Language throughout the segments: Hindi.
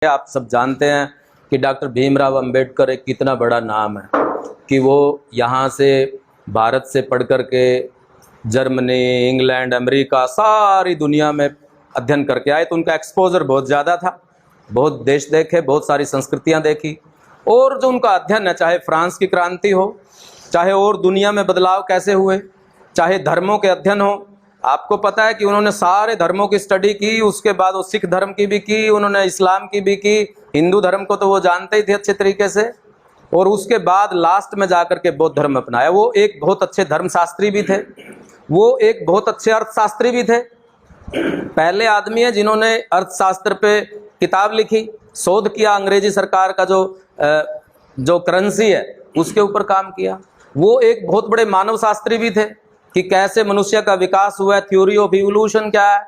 आप सब जानते हैं कि डॉक्टर भीमराव अंबेडकर एक कितना बड़ा नाम है कि वो यहाँ से भारत से पढ़ कर के जर्मनी, इंग्लैंड, अमेरिका, सारी दुनिया में अध्ययन करके आए। तो उनका एक्सपोजर बहुत ज़्यादा था, बहुत देश देखे, बहुत सारी संस्कृतियाँ देखी। और जो उनका अध्ययन है, चाहे फ्रांस की क्रांति हो, चाहे और दुनिया में बदलाव कैसे हुए, चाहे धर्मों के अध्ययन हो। आपको पता है कि उन्होंने सारे धर्मों की स्टडी की, उसके बाद वो सिख धर्म की भी की, उन्होंने इस्लाम की भी की, हिंदू धर्म को तो वो जानते ही थे अच्छे तरीके से, और उसके बाद लास्ट में जाकर के बौद्ध धर्म अपनाया। वो एक बहुत अच्छे धर्मशास्त्री भी थे, वो एक बहुत अच्छे अर्थशास्त्री भी थे। पहले आदमी है जिन्होंने अर्थशास्त्र पे किताब लिखी, शोध किया, अंग्रेजी सरकार का जो करेंसी है उसके ऊपर काम किया। वो एक बहुत बड़े मानव शास्त्री भी थे कि कैसे मनुष्य का विकास हुआ है, थ्योरी ऑफ इवोल्यूशन क्या है,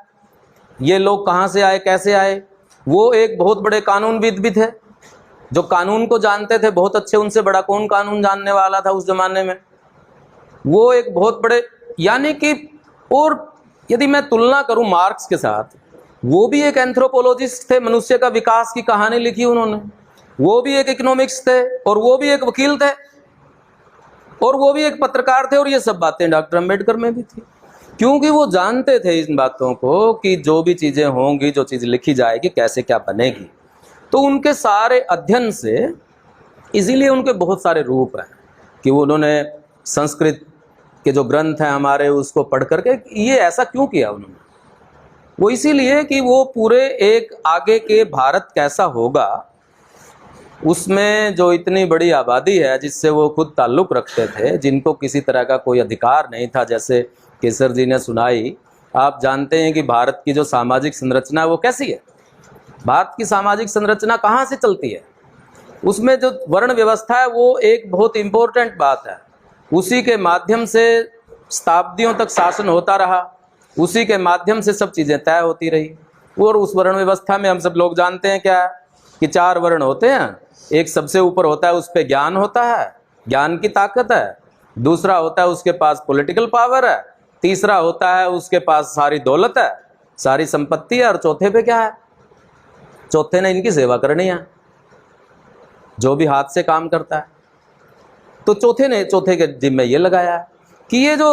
ये लोग कहाँ से आए, कैसे आए। वो एक बहुत बड़े कानूनविद भी थे, जो कानून को जानते थे बहुत अच्छे। उनसे बड़ा कौन कानून जानने वाला था उस जमाने में। वो एक बहुत बड़े, यानी कि, और यदि मैं तुलना करूं मार्क्स के साथ, वो भी एक एंथ्रोपोलॉजिस्ट थे, मनुष्य का विकास की कहानी लिखी उन्होंने। वो भी एक इकोनॉमिक्स थे, और वो भी एक वकील थे, और वो भी एक पत्रकार थे। और ये सब बातें डॉक्टर अंबेडकर में भी थी, क्योंकि वो जानते थे इन बातों को कि जो भी चीज़ें होंगी, जो चीज़ लिखी जाएगी, कैसे क्या बनेगी। तो उनके सारे अध्ययन से, इसीलिए उनके बहुत सारे रूप हैं कि उन्होंने संस्कृत के जो ग्रंथ हैं हमारे, उसको पढ़ करके ये ऐसा क्यों किया उन्होंने। वो इसीलिए कि वो पूरे एक आगे के भारत कैसा होगा, उसमें जो इतनी बड़ी आबादी है जिससे वो खुद ताल्लुक़ रखते थे, जिनको किसी तरह का कोई अधिकार नहीं था, जैसे केसर जी ने सुनाई। आप जानते हैं कि भारत की जो सामाजिक संरचना है वो कैसी है। भारत की सामाजिक संरचना कहाँ से चलती है, उसमें जो वर्ण व्यवस्था है वो एक बहुत इम्पोर्टेंट बात है। उसी के माध्यम से शताब्दियों तक शासन होता रहा, उसी के माध्यम से सब चीज़ें तय होती रही। और उस वर्ण व्यवस्था में हम सब लोग जानते हैं क्या है कि 4 वर्ण होते हैं। एक सबसे ऊपर होता है, उस पर ज्ञान होता है, ज्ञान की ताकत है। दूसरा होता है उसके पास पॉलिटिकल पावर है। तीसरा होता है उसके पास सारी दौलत है, सारी संपत्ति है। और चौथे पे क्या है, चौथे ने इनकी सेवा करनी है, जो भी हाथ से काम करता है। तो चौथे के जिम्मे ये लगाया है कि ये जो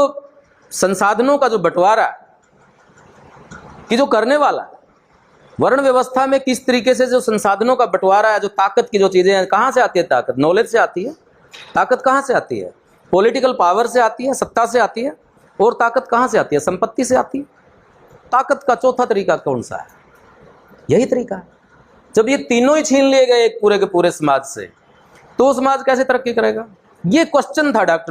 संसाधनों का जो बंटवारा है, कि जो करने वाला है वर्ण व्यवस्था में, किस तरीके से जो संसाधनों का बंटवारा है, जो ताकत की जो चीज़ें हैं, कहाँ से आती है ताकत? नॉलेज से आती है। ताकत कहाँ से आती है? पॉलिटिकल पावर से आती है, सत्ता से आती है। और ताकत कहाँ से आती है? संपत्ति से आती है। ताकत का चौथा तरीका कौन सा है? यही तरीका है। जब ये तीनों ही छीन लिए गए एक पूरे के पूरे समाज से, तो समाज कैसे तरक्की करेगा? ये क्वेश्चन था डॉक्टर